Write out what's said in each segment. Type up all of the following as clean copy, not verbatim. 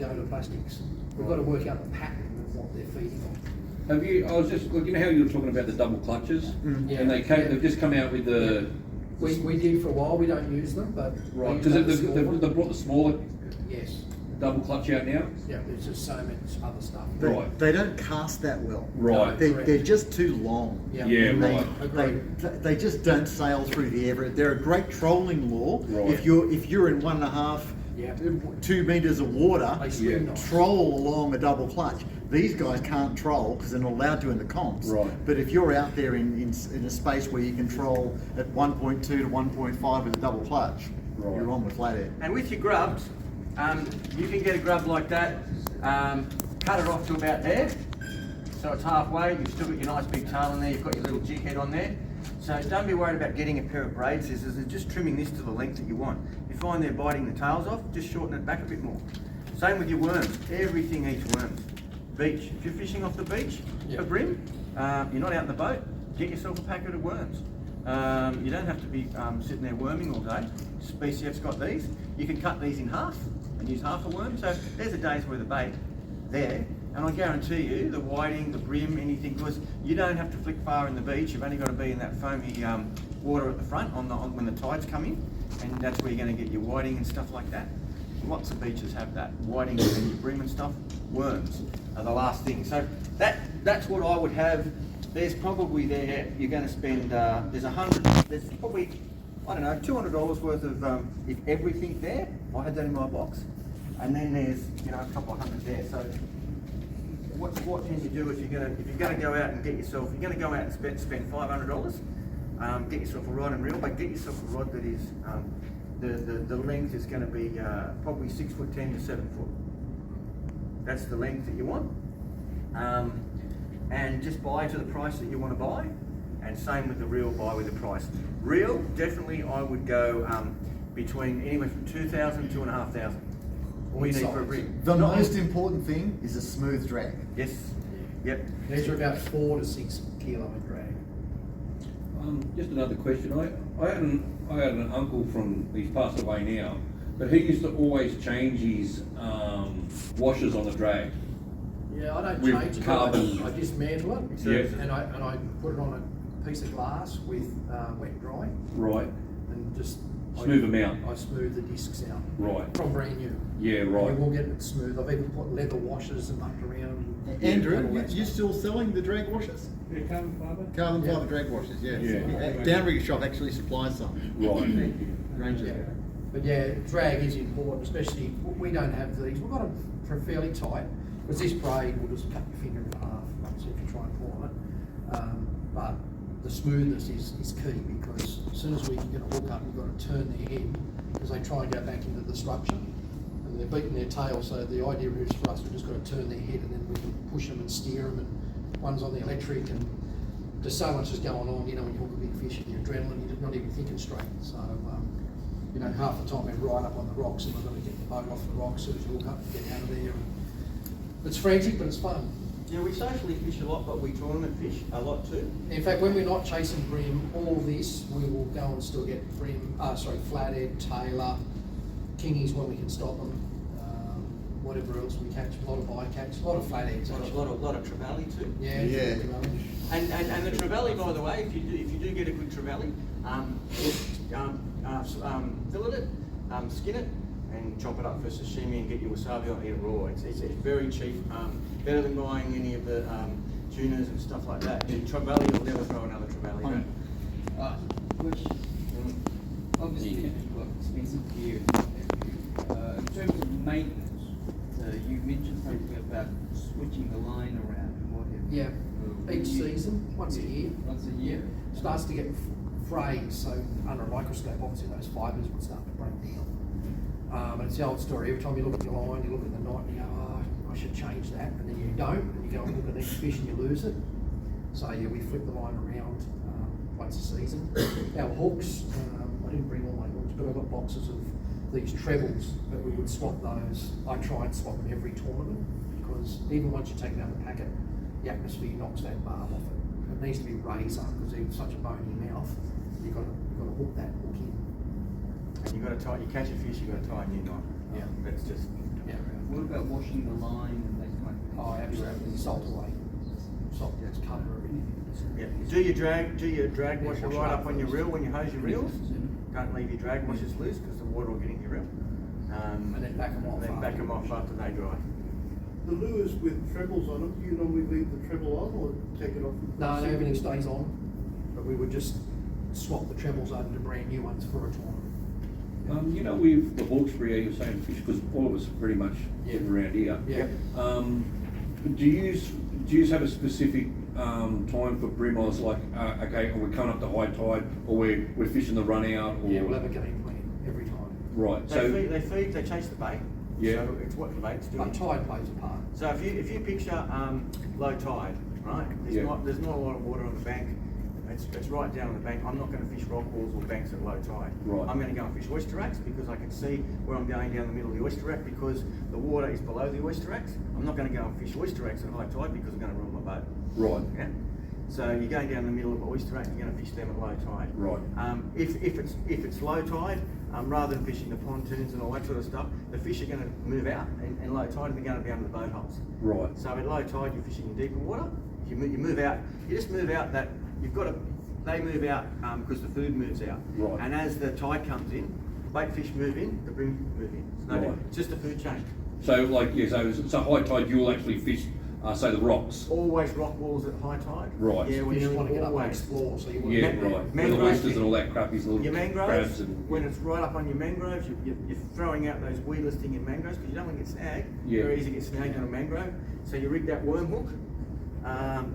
go to plastics. We've got to work out the pattern of what they're feeding on. Have you? I was just looking how you were talking about the double clutches, Yeah. and they've just come out with the. We did for a while. We don't use them, but Right, because they've brought the smaller yes. double clutch out now. Yeah, there's just so much other stuff. Right. They don't cast that well. Right. They're just too long. Yeah, Yeah, And right. they just don't sail through the air. They're a great trolling lure. Right. If you're in 1.5, Yeah. 2 meters of water, They swim nice. troll along a double clutch. These guys can't troll because they're not allowed to in the comps. Right. But if you're out there in a space where you can troll at 1.2 to 1.5 with a double clutch, Right. you're on with flathead. And with your grubs, you can get a grub like that, cut it off to about there, so it's halfway. You've still got your nice big tail in there. You've got your little jig head on there. So don't be worried about getting a pair of braid scissors and just trimming this to the length that you want. If you find they're biting the tails off, just shorten it back a bit more. Same with your worms. Everything eats worms. Beach. If you're fishing off the beach for bream, you're not out in the boat, get yourself a packet of worms. You don't have to be sitting there worming all day. SPCF's got these. You can cut these in half and use half a worm. So there's a day's worth of bait there. And I guarantee you, the whiting, the bream, anything, because you don't have to flick far in the beach. You've only got to be in that foamy water at the front when the tides come in, and that's where you're going to get your whiting and stuff like that. Lots of beaches have that. Whiting and your bream and stuff. Worms are the last thing. So that's what I would have. There's probably you're going to spend, there's probably, I don't know, $200 worth of if everything there. I had that in my box. And then there's, a couple of hundred there. So what can you do if you're going to go out and get yourself, you're going to go out and spend $500, get yourself a rod and reel, but get yourself a rod that is, the length is going to be probably 6'10" to 7 foot. That's the length that you want. And just buy to the price that you want to buy. And same with the reel, buy with the price. Reel, definitely I would go between anywhere from 2,000 to 2,500. All you need for a bream. The most important thing is a smooth drag. Yes. Yep. These are about 4 to 6 kilo in drag. Just another question. I had an uncle he's passed away now, but he used to always change his washers on the drag. Yeah, I don't With change it. carbon. I dismantle it, Yeah. and I put it on a piece of glass with wet dry, Right. and just Smooth them out. I smooth the discs out. Right. From brand new. Yeah, right. You will get it smooth. I've even put leather washers and mucked around. Andrew, you still selling the drag washers? Yeah, carbon fibre. Carbon fibre drag washers, yeah. Yeah. Downrigger shop actually supplies some. Right. Range of Yeah. But yeah, drag is important, especially we don't have these. We've got them fairly tight because this braid will just cut your finger in half once if you try and pull on it. But the smoothness is key because as soon as we get a hook up, we've got to turn their head because they try and go back into the structure and they're beating their tail. So the idea is for us, we've just got to turn their head and then we can push them and steer them. And one's on the electric and just so much is going on. When you hook a big fish and your adrenaline, you're not even thinking straight. So half the time we're right up on the rocks and we're going to get the boat off the rocks as soon as you hook up and get out of there. And it's frantic, but it's fun. Yeah, we socially fish a lot, but we tournament fish a lot too. In fact, when we're not chasing bream, all this, we will go and still get bream, flathead, tailor, kingies when we can stop them, whatever else we catch, a lot of bycatch, a lot of flatheads. A lot of trevally too. Yeah. And the trevally, by the way, if you do get a good trevally, fillet it, skin it, and chop it up for sashimi and get your wasabi on it raw. It's very cheap, better than buying any of the tunas and stuff like that. The trevally will never throw another trevally. Which obviously you've got expensive gear. In terms of maintenance, you mentioned something about switching the line around and what have you. Yeah, each season, once a year. Once a year. Starts to get frayed, so under a microscope, obviously those fibres would start to break down. And it's the old story, every time you look at your line, you look at the knot and you go, oh, I should change that, and then you don't, and you go and look at each fish and you lose it. So yeah, we flip the line around once a season. Our hooks, I didn't bring all my hooks, but I've got boxes of these trebles, but we would swap those. I try and swap them every tournament, because even once you take it out of the packet, the atmosphere knocks that barb off it. It needs to be razor, because it's such a bony mouth, you've got to hook that hook in. And you catch a fish, you've got to tie a new knot. Yeah. That's just. Yeah. what about washing the line and that kind of thing? Oh, absolutely, salt away. Salt gets cover everything. Yeah. Do your drag washer right up on your reel when you hose your reels. Don't leave your drag washers loose because the water will get in your reel. And then back them off. And then back them off after they dry. The lures with trebles on them, do you normally leave the treble on or take it off? No, everything stays on, but we would just swap the trebles over to brand new ones for a tournament. You know, with the Hawkesbury, you were saying fish, because all of us pretty much live around here. Yeah. Do you have a specific time for Bream-Oz, like, okay, we're coming up to high tide, or we're fishing the run out, or? Yeah, we'll have a game plan every time. Right, They change the bait. Yeah. So it's what the bait's doing. But tide plays a part. So if you picture low tide, right? There's not a lot of water on the bank. It's right down on the bank. I'm not going to fish rock walls or banks at low tide. Right. I'm going to go and fish oyster racks because I can see where I'm going down the middle of the oyster rack because the water is below the oyster racks. I'm not going to go and fish oyster racks at high tide because I'm going to ruin my boat. Right. Yeah. So you're going down the middle of an oyster rack, you're going to fish them at low tide. Right. If it's low tide, rather than fishing the pontoons and all that sort of stuff, the fish are going to move out, and low tide they're going to be under the boat holes. Right. So at low tide you're fishing in deeper water. You move out. You just move out that you've got to. They move out because the food moves out. Right. And as the tide comes in, bait fish move in, the bream move in. It's no different. It's just a food chain. So, like, yeah, so high tide, you'll actually fish, say, the rocks. Always rock walls at high tide. Right. Yeah, You just want to get up and always. explore, so you want Yeah, to right. Where the Mangroves, oysters and all that crap is, little Your mangroves, crabs and. when it's right up on your mangroves, you're throwing out those weedless thing in mangroves because you don't want to get snagged. Yeah. Very easy to get snagged on a mangrove. So you rig that worm hook,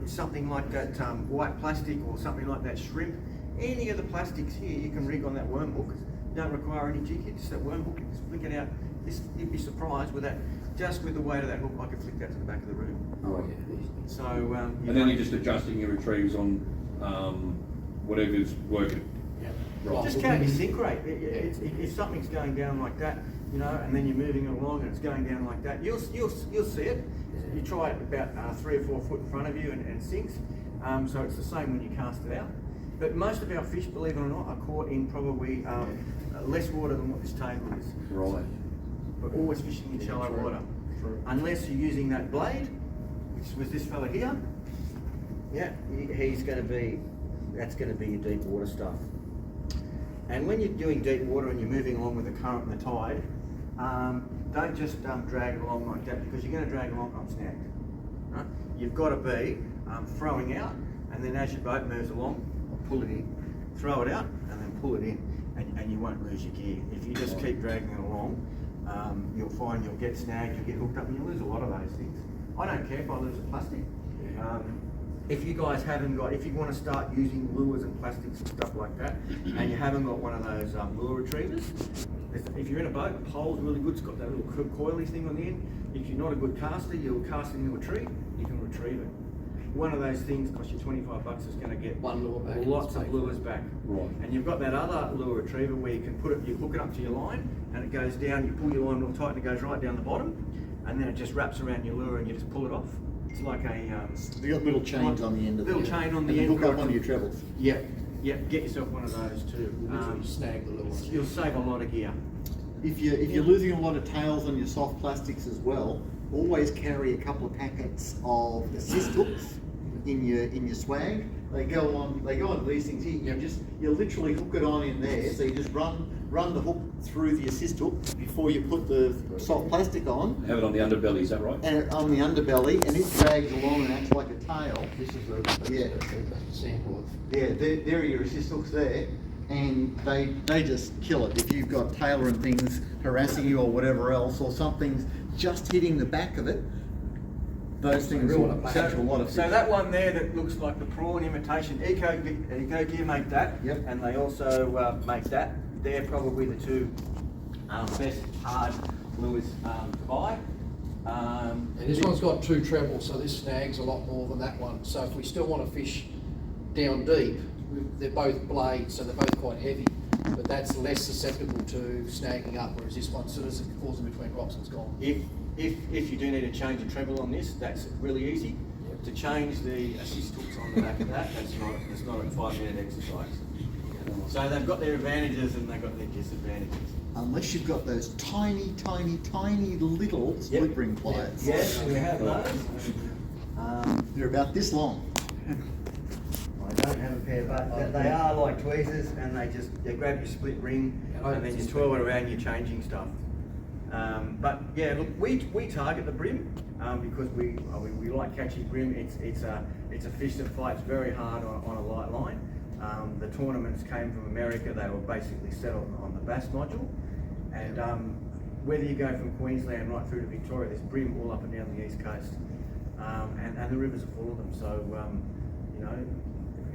something like that white plastic or something like that shrimp. Any of the plastics here you can rig on that worm hook. You don't require any jig, just that worm hook, just flick it out. You'd be surprised with that, just with the weight of that hook, I could flick that to the back of the room. Oh, yeah. So, And then you're just adjusting your retrieves on whatever's working. Yeah. Right. just count your sink rate. If something's going down like that, you know, and then you're moving it along and it's going down like that, you'll see it. You try it about 3 or 4 foot in front of you and it sinks. So it's the same when you cast it out. But most of our fish, believe it or not, are caught in probably less water than what this table is. Right. But always fishing in shallow true. water. True. Unless you're using that blade, which was this fella here. Yeah, he's going to be, that's going to be your deep water stuff. And when you're doing deep water and you're moving along with the current and the tide, don't just drag it along like that because you're going to drag along, I'm snagged. Right? You've got to be throwing out, and then as your boat moves along, pull it in. Throw it out, and then pull it in, and you won't lose your gear. If you just keep dragging it along, you'll find you'll get snagged, you'll get hooked up, and you'll lose a lot of those things. I don't care if I lose a plastic. If you guys haven't got, if you want to start using lures and plastics and stuff like that, and you haven't got one of those lure retrievers, if you're in a boat, a pole's really good, it's got that little coily thing on the end. If you're not a good caster, you'll cast into a tree, you can retrieve it. One of those things costs you $25, is going to get One lure back. lots of lures back. Right. And you've got that other lure retriever where you can put it, you hook it up to your line, and it goes down, you pull your line real tight and it goes right down the bottom, and then it just wraps around your lure and you just pull it off. It's like a... They got little chains on the end of little the chain on the and end. hook up onto your trebles. Yeah, get yourself one of those too. Literally snag the lure. You'll save a lot of gear. If you're losing a lot of tails on your soft plastics as well, always carry a couple of packets of assist hooks in your swag. They go on these things here. You literally hook it on in there. So you just run the hook through the assist hook before you put the soft plastic on. Have it on the underbelly, is that right? And on the underbelly, and it drags along and acts like a tail. This is a sample of. Yeah, there are your assist hooks there, and they just kill it. If you've got tailor and things harassing you or whatever else, or something's just hitting the back of it, those things will catch a lot of fish. So that one there that looks like the prawn imitation, Eco Gear make that, Yep. and they also make that. They're probably the two best hard lures to buy. And this one's got 2 trebles, so this snags a lot more than that one. So if we still want to fish down deep, they're both blades, so they're both quite heavy, but that's less susceptible to snagging up, whereas this one, as soon as it falls in between rocks, it's gone. If you do need to change a treble on this, that's really easy. Yep. To change the assist hooks on the back of that, that's not a 5-minute exercise. So they've got their advantages and they've got their disadvantages. unless you've got those tiny, tiny, tiny little split ring pliers. Yes, we have those. They're about this long. I don't have a pair, but they are like tweezers, and they grab your split ring, and then you twirl it around, you're changing stuff. But yeah, look, we target the bream because we like catching bream. It's a fish that fights very hard on a light line. The tournaments came from America. They were basically set on the bass nodule, and whether you go from Queensland right through to Victoria, there's bream all up and down the east coast, and the rivers are full of them. So you know,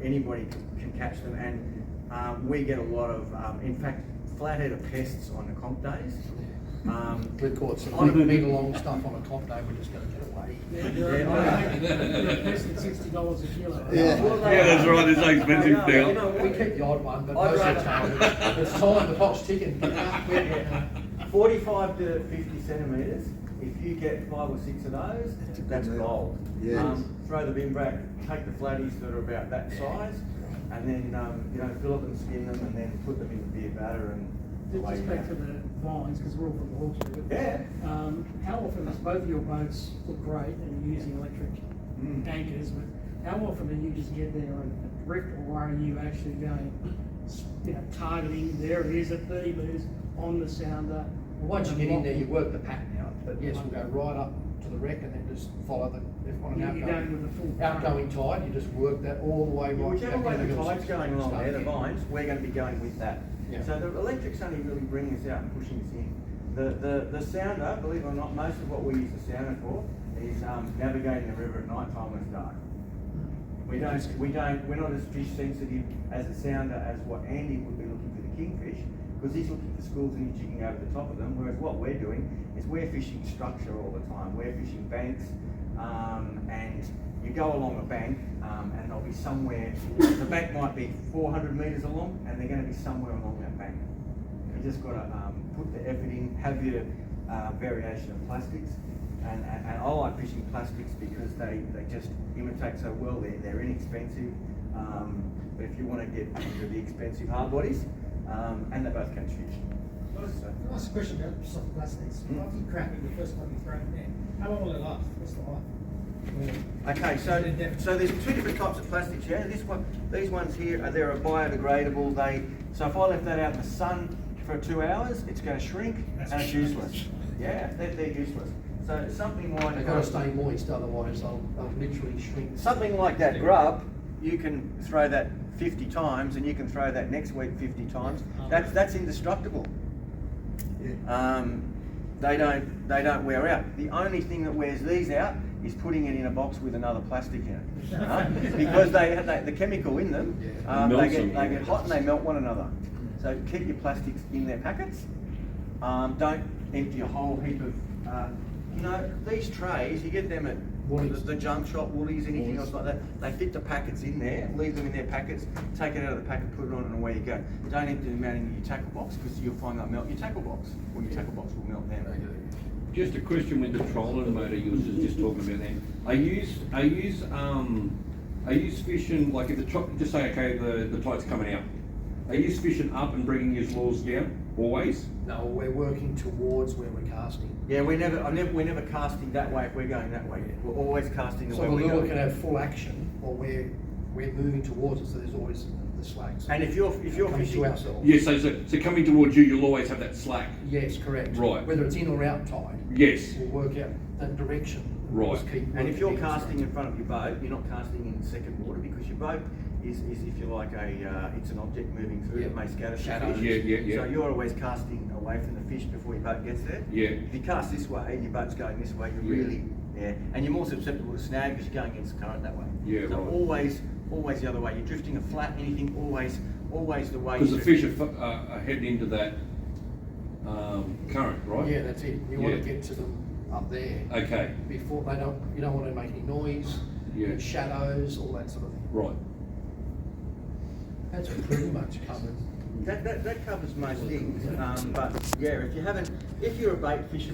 anybody can catch them, and we get a lot of, in fact, flathead are pests on the comp days. We've caught some big long stuff on a comp day, we're just going to get away. They're less than $60 a kilo. Yeah. That's right, it's so expensive now. We keep the odd one, but most of the time, it's time the clock's ticking. 45 to 50 centimetres. If you get 5 or 6 of those, that's gold. Yeah. Throw the bin back, take the flatties that are about that size, and then you know, fill up and skin them, and then put them in the beer batter and away Just you back go. to the vines, because we're all from the Hawkes River. Yeah. How often, as both of your boats look great and you're using electric anchors, but how often do you just get there and drift, or are you actually going, you know, targeting, there it is at 30 metres on the sounder? Once you get in there, you work the pattern out, but yes, we'll go right up to the wreck and then just follow the, if on an You're going with the full outgoing tide, you just work that all the way right. Whichever back way in the middle. tide's going along Start there, the again. vines, we're going to be going with that. Yeah. So the electric's only really bringing us out and pushing us in. The sounder, believe it or not, most of what we use the sounder for is navigating the river at night time when it's dark. We're not as fish sensitive as the sounder as what Andy would be looking for the kingfish, because he's looking for schools and he's jigging over the top of them, whereas what we're doing is we're fishing structure all the time. We're fishing banks, and you go along a bank, and there'll be somewhere, the bank might be 400 metres along, and they're going to be somewhere along that bank. You just got to put the effort in, have your variation of plastics, and I like fishing plastics because they just imitate so well. They're inexpensive, but if you want to get into the expensive hard bodies, and they both catch fish. Can I ask a question about soft plastics? After you crack it, the first time you throw it in, how long will it last? What's the life? Okay, so there's 2 different types of plastics. Yeah, these ones here they're biodegradable. So if I left that out in the sun for 2 hours, it's going to shrink and it's useless. Yeah, they're useless. So something like They've got to stay moist, otherwise they'll literally shrink. something like that grub, you can throw that 50 times, and you can throw that next week 50 times. That's indestructible. They don't wear out. The only thing that wears these out is putting it in a box with another plastic in it, because the chemical in them, they get hot and they melt one another. So keep your plastics in their packets. Don't empty a whole heap of. You know, these trays, you get them at the junk shop, Woolies, anything else like that. They fit the packets in there, leave them in their packets, take it out of the packet, put it on, and away you go. Don't empty them out into your tackle box, because you'll find they'll melt your tackle box, or your tackle box will melt them. Just a question with the trolling motor you was just talking about then. I use fishing, like if just say, okay, the tide's coming out. Are you fishing up and bringing your lures down, always? No, we're working towards where we're casting. Yeah, we're never casting that way if we're going that way. We're always casting the So way the we're lure going. can have full action, or we're moving towards it, so there's always the slack. So And if you're coming fishing, to ourselves. Yes, so coming towards you, you'll always have that slack. Yes, correct. Right. Whether it's in or out tide. Yes. We'll work out that direction. Right. Just keep and if you're working casting against in front of your boat, you're not casting in second water, because your boat is if you like it's an object moving through that may scatter Shadows. fish. Yeah. So you're always casting away from the fish before your boat gets there. Yeah. If you cast this way and your boat's going this way, you're really and you're more susceptible to snag because you're going against the current that way. Yeah, So right. always the other way. You're drifting a flat, anything always the way. Because the you fish are heading into that current, right? Yeah, that's it. You want Yeah. to get to them up there Okay, before you don't want to make any noise, Yeah. shadows, all that sort of thing. right. That's pretty much covered. That covers most things. But yeah, if you're a bait fisher.